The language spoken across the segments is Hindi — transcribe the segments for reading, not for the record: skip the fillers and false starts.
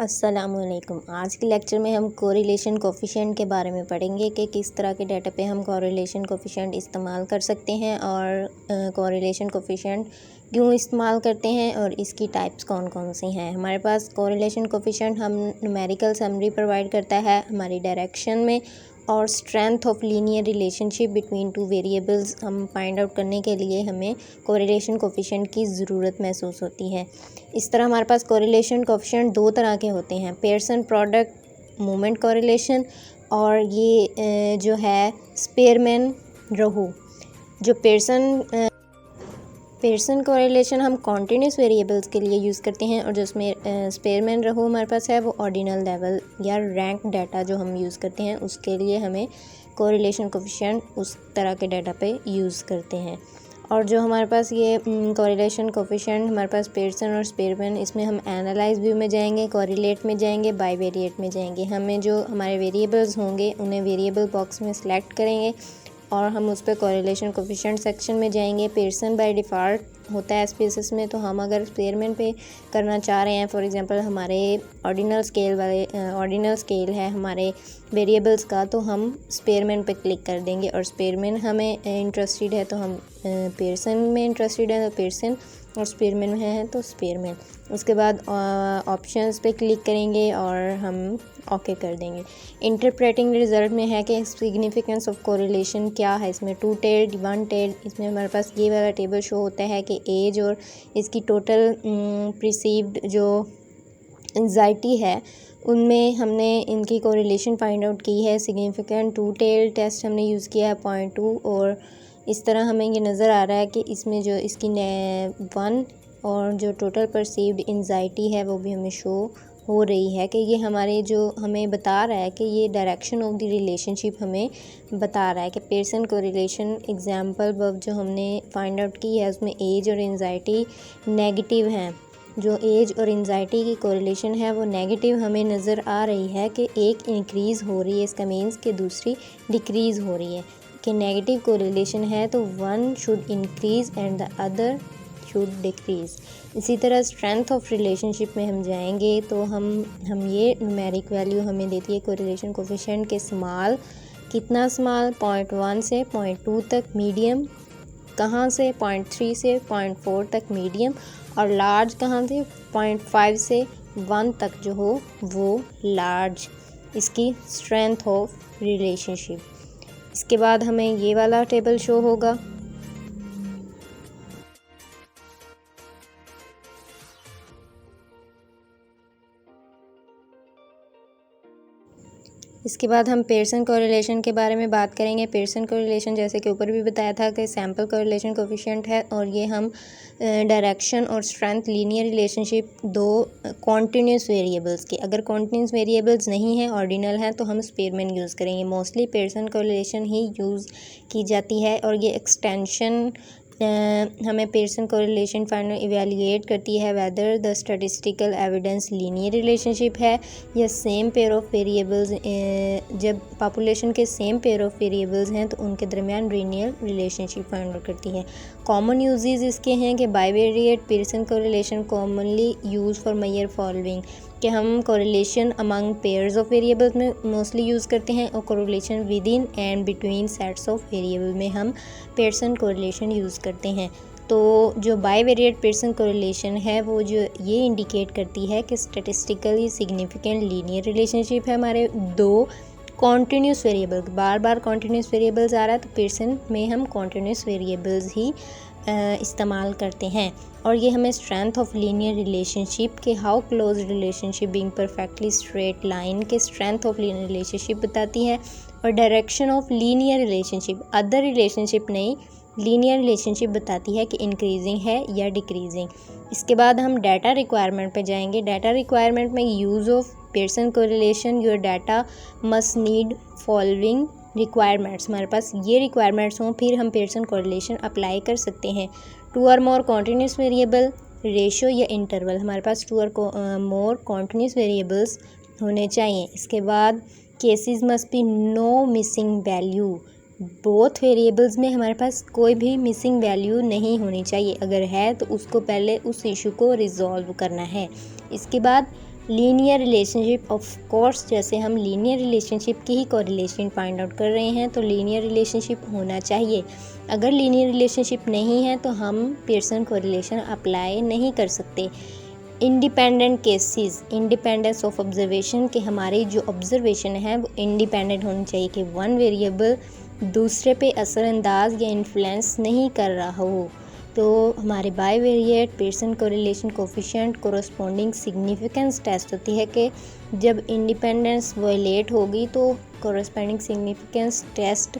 अस्सलामुअलैकुम। आज के लेक्चर में हम कोरिलेशन कोफिशिएंट के बारे में पढ़ेंगे कि किस तरह के डाटा पे हम कोरिलेशन कोफिशिएंट इस्तेमाल कर सकते हैं और कोरिलेशन कोफिशिएंट क्यों इस्तेमाल करते हैं और इसकी टाइप्स कौन कौन सी हैं। हमारे पास कोरिलेशन कोफिशिएंट हम न्यूमेरिकल समरी प्रोवाइड करता है हमारी डायरेक्शन में, और strength of linear relationship between two variables हम फाइंड आउट करने के लिए हमें कोरिलेशन कोफिशिएंट की ज़रूरत महसूस होती है। इस तरह हमारे पास कोरिलेशन कोफिशिएंट दो तरह के होते हैं, पेयरसन प्रोडक्ट मोमेंट कोरिलेशन और ये जो है स्पेयरमैन रोहू। जो पेयरसन कोरिलेशन हम कॉन्टिन्यूस वेरिएबल्स के लिए यूज़ करते हैं, और जो उसमें स्पेयरमैन रोहू हमारे पास है वो ऑर्डिनल लेवल या रैंक डाटा जो हम यूज़ करते हैं उसके लिए हमें कोरिलेशन कोफिशिएंट उस तरह के डाटा पे यूज़ करते हैं। और जो हमारे पास ये कोरिलेशन कोफिशिएंट हमारे पास पेयरसन और स्पेयरमैन, इसमें हम एनालाइज व्यू में जाएंगे, कोरिलेट में जाएंगे, बाइवेरिएट में जाएंगे। हमें जो हमारे वेरिएबल्स होंगे उन्हें वेरिएबल बॉक्स में सेलेक्ट करेंगे और हम उस पर कोरिलेशन कोफिशिएंट सेक्शन में जाएंगे। पेयरसन बाय डिफ़ॉल्ट होता है स्पेसिस में, तो हम अगर स्पेयरमैन पे करना चाह रहे हैं, फॉर एग्जांपल हमारे ऑर्डिनल स्केल है हमारे वेरिएबल्स का, तो हम स्पेयरमैन पे क्लिक कर देंगे। और स्पेयरमैन हमें इंटरेस्टेड है तो हम पेयरसन में इंटरेस्टेड है तो पेयरसन, और स्पेयरमैन में है तो स्पेयरमैन। उसके बाद ऑप्शंस पे क्लिक करेंगे और हम ओके कर देंगे। इंटरप्रेटिंग रिजल्ट में है कि सिग्निफिकेंस ऑफ कोरिलेशन क्या है। इसमें 2 टेल्ड 1 टेल्ड, इसमें हमारे पास ये वाला टेबल शो होता है कि एज और इसकी टोटल प्रिसीव्ड जो एंजाइटी है उनमें हमने इनकी कोरिलेशन फाइंड आउट की है। सिग्निफिकेंट 2 टेल्ड टेस्ट हमने यूज़ किया है 0.2, और इस तरह हमें ये नज़र आ रहा है कि इसमें जो इसकी 1 और जो टोटल परसीव्ड एंजाइटी है वो भी हमें शो हो रही है कि ये हमारे जो हमें बता रहा है कि ये डायरेक्शन ऑफ द रिलेशनशिप हमें बता रहा है कि पेयरसन कोरिलेशन एग्जांपल वर्ब जो हमने फाइंड आउट की है उसमें एज और एंजाइटी नेगेटिव हैं। जो एज और एंजाइटी की कोरिलेशन है वो नेगेटिव हमें नज़र आ रही है कि एक इंक्रीज़ हो रही है, इसका मीन्स कि दूसरी डिक्रीज़ हो रही है। कि नेगेटिव कोरिलेशन है तो one should increase and the other should decrease. इसी तरह स्ट्रेंथ ऑफ रिलेशनशिप में हम जाएंगे तो हम ये न्यूमेरिक वैल्यू हमें देती है कोरिलेशन कोफिशिएंट के स्मॉल कितना स्मॉल 0.1 से 0.2 तक मीडियम, कहाँ से 0.3 से 0.4 तक मीडियम, और लार्ज कहाँ से 0.5 से 1 तक जो हो वो लार्ज। इसकी स्ट्रेंथ ऑफ रिलेशनशिप। इसके बाद हमें ये वाला टेबल शो होगा। इसके बाद हम पेयरसन कोरिलेशन के बारे में बात करेंगे। पेयरसन कोरिलेशन जैसे कि ऊपर भी बताया था कि सैम्पल कोरिलेशन कोफिशिएंट है, और ये हम डायरेक्शन और स्ट्रेंथ लीनियर रिलेशनशिप दो कॉन्टिन्यूस वेरिएबल्स की, अगर कॉन्टिन्यूस वेरिएबल्स नहीं है ऑर्डिनल है तो हम स्पेयरमैन यूज़ करेंगे। मोस्टली पेयरसन कोरिलेशन ही यूज़ की जाती है, और ये एक्सटेंशन हमें पेयरसन कोरिलेशन फाइंड इवेलुएट करती है whether the statistical evidence linear relationship है या सेम पेयर ऑफ वेरिएबल्स। जब पॉपुलेशन के सेम पेयर ऑफ वेरिएबल्स हैं तो उनके दरमियान लीनियर रिलेशनशिप फाइंड आउट करती है। कॉमन यूजेस इसके हैं कि bivariate Pearson correlation commonly use for measure following, कि हम correlation among pairs of variables में मोस्टली यूज़ करते हैं, और correlation within and between sets of variable में हम पेयरसन कोरिलेशन यूज़ करते हैं। तो जो बाइवेरिएट पेयरसन कोरिलेशन है वो जो ये इंडिकेट करती है कि स्टैटिस्टिकली सिग्निफिकेंट लीनियर रिलेशनशिप है हमारे दो कॉन्टिन्यूस वेरिएबल। बार बार कॉन्टिन्यूस वेरिएबल्स आ रहा है तो पेयरसन में हम कॉन्टिन्यूस वेरिएबल्स ही इस्तेमाल करते हैं। और ये हमें स्ट्रेंथ ऑफ लीनियर रिलेशनशिप के how close relationship being perfectly straight line के स्ट्रेंथ ऑफ लीनियर रिलेशनशिप बताती है। और direction of linear relationship other relationship नहीं, लीनियर रिलेशनशिप बताती है कि इंक्रीजिंग है या डिक्रीजिंग। इसके बाद हम डाटा रिक्वायरमेंट पे जाएंगे। डाटा रिक्वायरमेंट में use of Pearson correlation your data must need following requirements. हमारे पास ये रिक्वायरमेंट्स हों फिर हम पेयरसन कोरिलेशन अप्लाई कर सकते हैं। 2 और मोर कॉन्टिन्यूस वेरिएबल, रेशो या इंटरवल, हमारे पास 2 और मोर कॉन्टिन्यूस वेरिएबल्स होने चाहिए। इसके बाद cases must be no missing value, both variables में हमारे पास कोई भी मिसिंग वैल्यू नहीं होनी चाहिए, अगर है तो उसको पहले उस इशू को रिजॉल्व करना है। इसके बाद लीनियर रिलेशनशिप, ऑफ कोर्स जैसे हम लीनियर रिलेशनशिप की ही कोरिलेशन फाइंड आउट कर रहे हैं तो लीनियर रिलेशनशिप होना चाहिए। अगर लीनियर रिलेशनशिप नहीं है तो हम पियर्सन कोरिलेशन अप्लाई नहीं कर सकते। Independent cases, independence of observation, कि हमारी जो ऑब्जर्वेशन है वो इंडिपेंडेंट होनी चाहिए, कि वन वेरिएबल दूसरे पे असरअंदाज या इन्फ्लुएंस नहीं कर रहा हो। तो हमारे bivariate Pearson correlation coefficient corresponding significance test होती है कि जब इंडिपेंडेंस वायलेट होगी तो corresponding significance test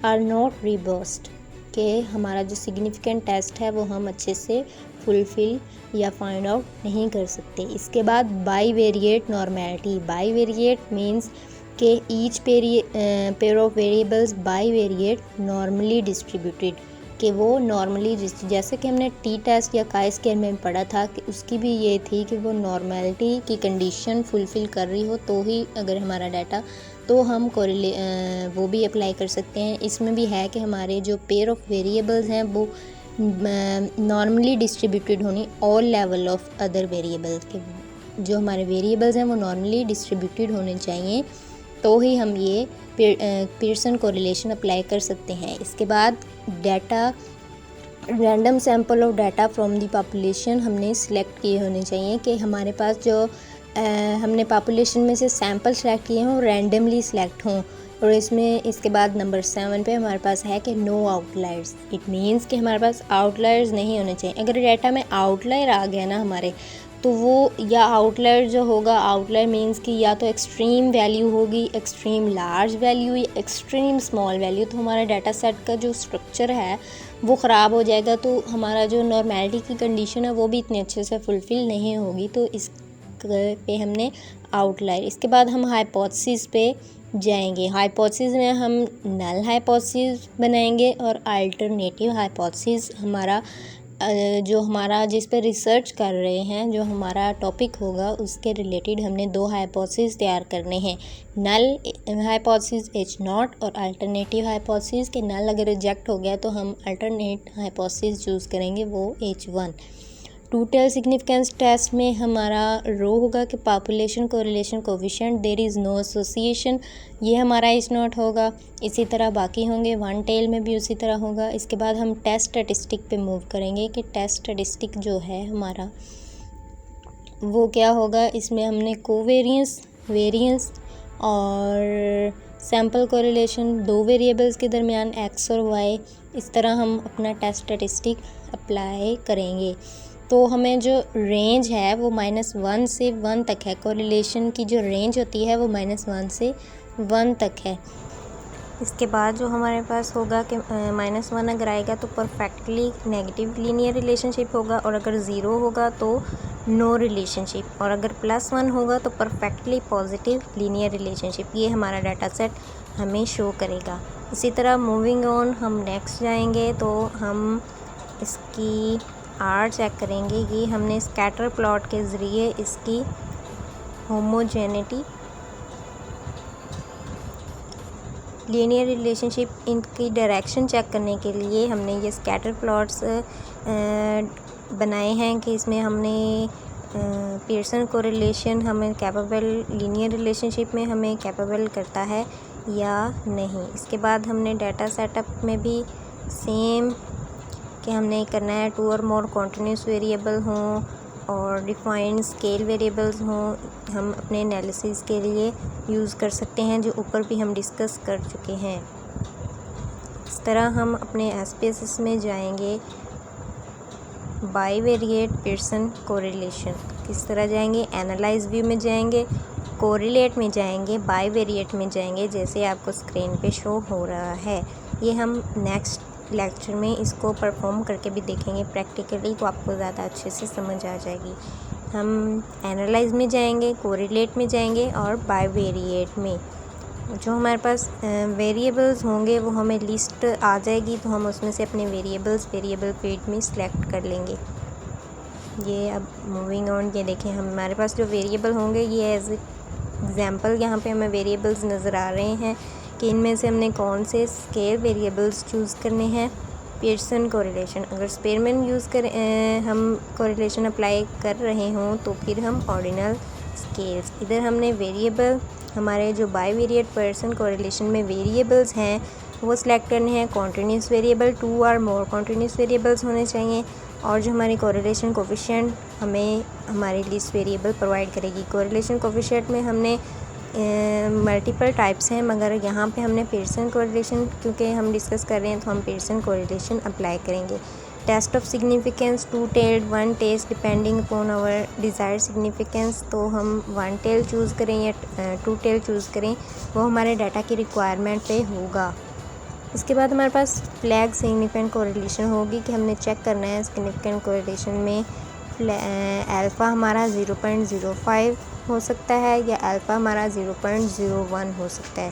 are not reversed, कि हमारा जो सिग्निफिकेंट टेस्ट है वो हम अच्छे से फुलफिल या फाइंड आउट नहीं कर सकते। इसके बाद बाईवेरिएट नॉर्मेलिटी, बाईवेरिएट मीन्स कि each pair of variables bivariate normally distributed, कि वो नॉर्मली जैसे कि हमने टी टेस्ट या काई स्क्वायर में पढ़ा था कि उसकी भी ये थी कि वो नॉर्मेलिटी की कंडीशन फुलफ़िल कर रही हो तो ही अगर हमारा डाटा तो हम वो भी अप्लाई कर सकते हैं। इसमें भी है कि हमारे जो पेयर ऑफ वेरिएबल्स हैं वो नॉर्मली डिस्ट्रीब्यूटेड होनी all level of other variables के, जो हमारे वेरिएबल्स हैं वो नॉर्मली डिस्ट्रीब्यूटेड होने चाहिए तो ही हम ये पियर्सन कोरिलेशन अप्लाई कर सकते हैं। इसके बाद data, random sample of data from the population हमने सिलेक्ट किए होने चाहिए, कि हमारे पास जो हमने पॉपुलेशन में से सैंपल सेलेक्ट किए हों रैंडमली सिलेक्ट हों। और इसमें इसके बाद नंबर 7 पे हमारे पास है कि नो आउटलायर्स, इट मीन्स कि हमारे पास आउटलायर्स नहीं होने चाहिए। अगर डाटा में आउटलायर आ गया ना हमारे, तो वो या आउटलायर जो होगा, आउटलायर मीन्स कि या तो एक्सट्रीम वैल्यू होगी, एक्सट्रीम लार्ज वैल्यू या एक्सट्रीम स्मॉल वैल्यू, तो हमारा डाटा सेट का जो स्ट्रक्चर है वो ख़राब हो जाएगा, तो हमारा जो नॉर्मेलिटी की कंडीशन है वो भी इतने अच्छे से फुलफ़िल नहीं होगी। तो इस पे हमने आउटलायर। इसके बाद हम हाइपोथेसिस पे जाएंगे। हाइपोथेसिस में हम नल हाइपोथेसिस बनाएंगे और अल्टरनेटिव हाइपोथेसिस, हमारा जो हमारा जिस पर रिसर्च कर रहे हैं, जो हमारा टॉपिक होगा उसके रिलेटेड हमने 2 हाइपोथेसिस तैयार करने हैं। नल हाइपोथेसिस H0 और अल्टरनेटिव हाइपोथेसिस, के नल अगर रिजेक्ट हो गया तो हम अल्टरनेट हाइपोथेसिस चूज़ करेंगे, वो H1। टोटल सिग्निफिकेंस टेस्ट में हमारा रो होगा कि population correlation coefficient there is no association, ये हमारा H0 होगा। इसी तरह बाकी होंगे, वन टेल में भी उसी तरह होगा। इसके बाद हम टेस्ट स्टैटिस्टिक पे मूव करेंगे कि टेस्ट स्टैटिस्टिक जो है हमारा वो क्या होगा। इसमें हमने कोवेरियंस, वेरियंस और सैम्पल कोरिलेशन, 2 वेरिएबल्स के दरमियान X और Y, इस तरह हम अपना टेस्ट स्टैटिस्टिक अप्लाई करेंगे। तो हमें जो रेंज है वो -1 से 1 तक है। कोरिलेशन की जो रेंज होती है वो -1 से 1 तक है। इसके बाद जो हमारे पास होगा कि -1 अगर आएगा तो परफेक्टली नेगेटिव लीनियर रिलेशनशिप होगा, और अगर 0 होगा तो नो रिलेशनशिप, और अगर +1 होगा तो परफेक्टली पॉजिटिव लीनियर रिलेशनशिप। ये हमारा डाटा सेट हमें शो करेगा। इसी तरह मूविंग ऑन हम नेक्स्ट जाएंगे तो हम इसकी आर चेक करेंगे। ये हमने स्कैटर प्लॉट के ज़रिए इसकी होमोजेनिटी, लीनियर रिलेशनशिप, इनकी डायरेक्शन चेक करने के लिए हमने ये स्कैटर प्लॉट्स बनाए हैं कि इसमें हमने पियर्सन कोरिलेशन हमें कैपेबल, लीनियर रिलेशनशिप में हमें कैपेबल करता है या नहीं। इसके बाद हमने डाटा सेटअप में भी सेम कि हमने करना है 2 और मोर कॉन्टिन्यूस वेरिएबल हों और डिफाइंड स्केल वेरिएबल्स हों, हम अपने एनालिसिस के लिए यूज़ कर सकते हैं, जो ऊपर भी हम डिस्कस कर चुके हैं। इस तरह हम अपने SPSS में जाएंगे, बाईवेरिएट पियर्सन कोरिलेशन किस तरह जाएंगे, एनालाइज व्यू में जाएंगे, कोरिलेट में जाएंगे, बाईवेरिएट में जाएंगे, जैसे आपको स्क्रीन पे शो हो रहा है। ये हम नेक्स्ट लेक्चर में इसको परफॉर्म करके भी देखेंगे प्रैक्टिकली, तो आपको ज़्यादा अच्छे से समझ आ जाएगी। हम एनालाइज में जाएंगे, कोरिलेट में जाएंगे और बाईवेरिएट में जो हमारे पास वेरिएबल्स होंगे वो हमें लिस्ट आ जाएगी, तो हम उसमें से अपने वेरिएबल फील्ड में सिलेक्ट कर लेंगे। ये अब मूविंग ऑन, ये देखें हमारे पास जो वेरिएबल होंगे ये एज एग्जांपल यहाँ पे हमें वेरिएबल्स नज़र आ रहे हैं कि इनमें से हमने कौन से स्केल वेरिएबल्स चूज़ करने हैं। पियर्सन कोरिलेशन, अगर स्पेयरमैन यूज़ करें हम कोरिलेशन अप्लाई कर रहे हों तो फिर हम ऑर्डिनल स्केल्स। इधर हमने वेरिएबल, हमारे जो बाईवेरिएट पर्सन कोरिलेशन में वेरिएबल्स हैं वो सिलेक्ट करने हैं। कॉन्टिन्यूस वेरिएबल, 2 और मोर कॉन्टिन्यूस वेरिएबल्स होने चाहिए। और जो हमारी कोरिलेशन कोफिशिएंट हमें हमारी लिस्ट वेरिएबल प्रोवाइड करेगी। कोरिलेशन कोफिशिएंट में हमने मल्टीपल टाइप्स हैं, मगर यहाँ पे हमने पियर्सन कोरिलेशन क्योंकि हम डिस्कस कर रहे हैं तो हम पियर्सन कोरिलेशन अप्लाई करेंगे। Test of significance, 2 tailed, 1 test depending upon our desired significance. तो हम 1 टेल चूज़ करें या 2 टेल चूज़ करें, वो हमारे डाटा की रिक्वायरमेंट पे होगा। इसके बाद हमारे पास फ्लैग सिग्निफिकेंट कोरिलेशन होगी कि हमने चेक करना है सिग्निफिकेंट कोरिलेशन में अल्फ़ा हमारा 0.05 हो सकता है या अल्फ़ा हमारा 0.01 हो सकता है।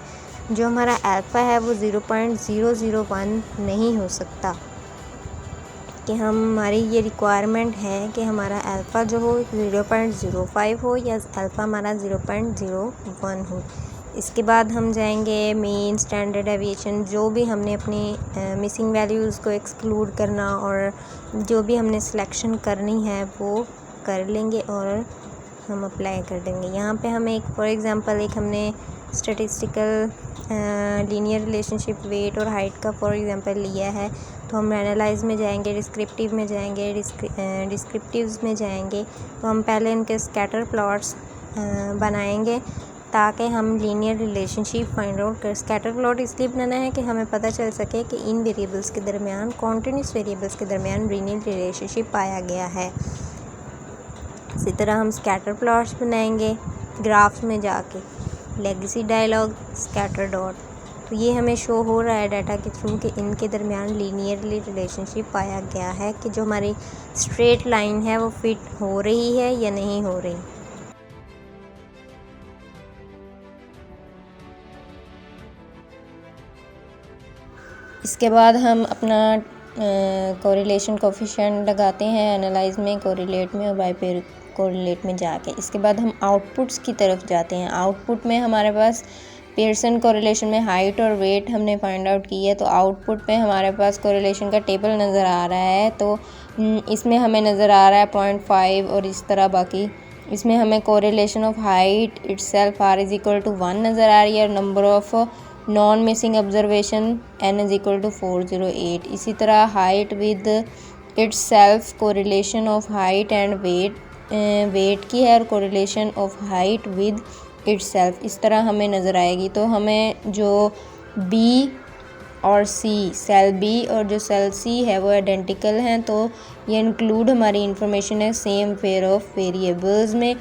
जो हमारा अल्फ़ा है वो 0.001 नहीं हो सकता, कि हमारी ये रिक्वायरमेंट है कि हमारा अल्फ़ा जो हो 0.05 हो या अल्फ़ा हमारा 0.01 हो। इसके बाद हम जाएंगे मीन, स्टैंडर्ड डेविएशन, जो भी हमने अपनी मिसिंग वैल्यूज़ को एक्सक्लूड करना और जो भी हमने सिलेक्शन करनी है वो कर लेंगे और हम अप्लाई कर देंगे। यहाँ पे हम एक फॉर एग्ज़ाम्पल एक हमने स्टैटिस्टिकल लीनियर रिलेशनशिप वेट और हाइट का फॉर एग्ज़ाम्पल लिया है, तो हम एनालाइज में जाएंगे, डिस्क्रिप्टिव में जाएंगे, डिस्क्रिप्टिव्स में जाएंगे तो हम पहले इनके स्कैटर प्लॉट्स बनाएंगे ताकि हम लीनियर रिलेशनशिप फाइंड आउट कर। स्कैटर प्लॉट इसलिए बनाना है कि हमें पता चल सके कि इन वेरिएबल्स के दरमियान, कॉन्टिन्यूस वेरिएबल्स के दरमियान लीनियर रिलेशनशिप पाया गया है। इसी तरह हम स्कैटर प्लॉट्स बनाएंगे ग्राफ्स में जाके, लेगेसी डायलॉग, स्कैटर डॉट। तो ये हमें शो हो रहा है डाटा के थ्रू कि इनके दरमियान लीनियरली रिलेशनशिप पाया गया है, कि जो हमारी स्ट्रेट लाइन है वो फिट हो रही है या नहीं हो रही। इसके बाद हम अपना कोरिलेशन कोफिशिएंट लगाते हैं एनालाइज में, कोरिलेट में और बाई कोरिलेट में जाके। इसके बाद हम आउटपुट्स की तरफ जाते हैं। आउटपुट में हमारे पास पियर्सन कोरिलेशन में हाइट और वेट हमने फाइंड आउट की है, तो आउटपुट में हमारे पास कोरिलेशन का टेबल नज़र आ रहा है। तो इसमें हमें नज़र आ रहा है 0.5 और इस तरह बाकी। इसमें हमें correlation of height itself r is equal to 1 नज़र आ रही है और number of non missing observation n is equal to 408। इसी तरह height with itself, correlation of height and weight की है और correlation of height with itself इस तरह हमें नज़र आएगी। तो हमें जो B और C, सेल B और जो सेल C है वो आइडेंटिकल हैं, तो ये इंक्लूड हमारी इंफॉर्मेशन है सेम पेयर ऑफ वेरिएबल्स में।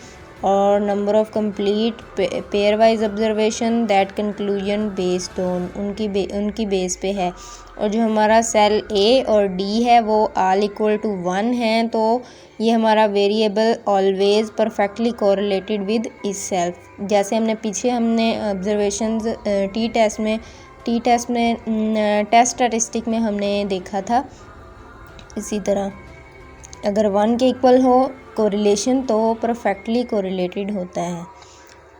और number of complete pair wise observation that conclusion based on उनकी बेस पे है। और जो हमारा सेल A और D है वो ऑल इक्वल टू 1 हैं, तो ये हमारा variable always perfectly correlated with इस सेल्फ। जैसे हमने ऑब्जर्वेशंस टी टेस्ट में टेस्ट स्टैटिस्टिक में हमने देखा था। इसी तरह अगर 1 के इक्वल हो कोरिलेशन तो परफेक्टली कोरिलेटेड होता है।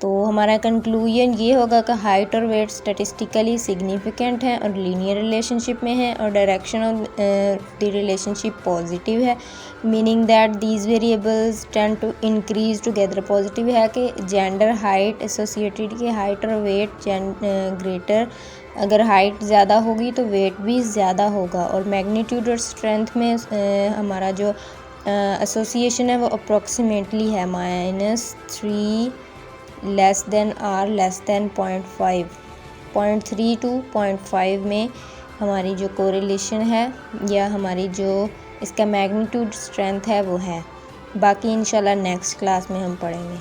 तो हमारा कंक्लूजन ये होगा कि हाइट और वेट स्टैटिस्टिकली सिग्निफिकेंट हैं और लीनियर रिलेशनशिप में है और direction of the relationship positive है, meaning that these variables tend to increase together. Positive है कि जेंडर हाइट एसोसिएटेड की हाइट और वेट ग्रेटर, अगर हाइट ज़्यादा होगी तो वेट भी ज़्यादा होगा। और मैग्नीट्यूड और स्ट्रेंथ में हमारा जो एसोसिएशन है वो अप्रॉक्सीमेटली है -3 less than r less than 0.5, 0.3 to 0.5 में हमारी जो कोरिलेशन है या हमारी जो इसका मैग्नीट्यूड स्ट्रेंथ है वो है। बाकी इंशाल्लाह नेक्स्ट क्लास में हम पढ़ेंगे।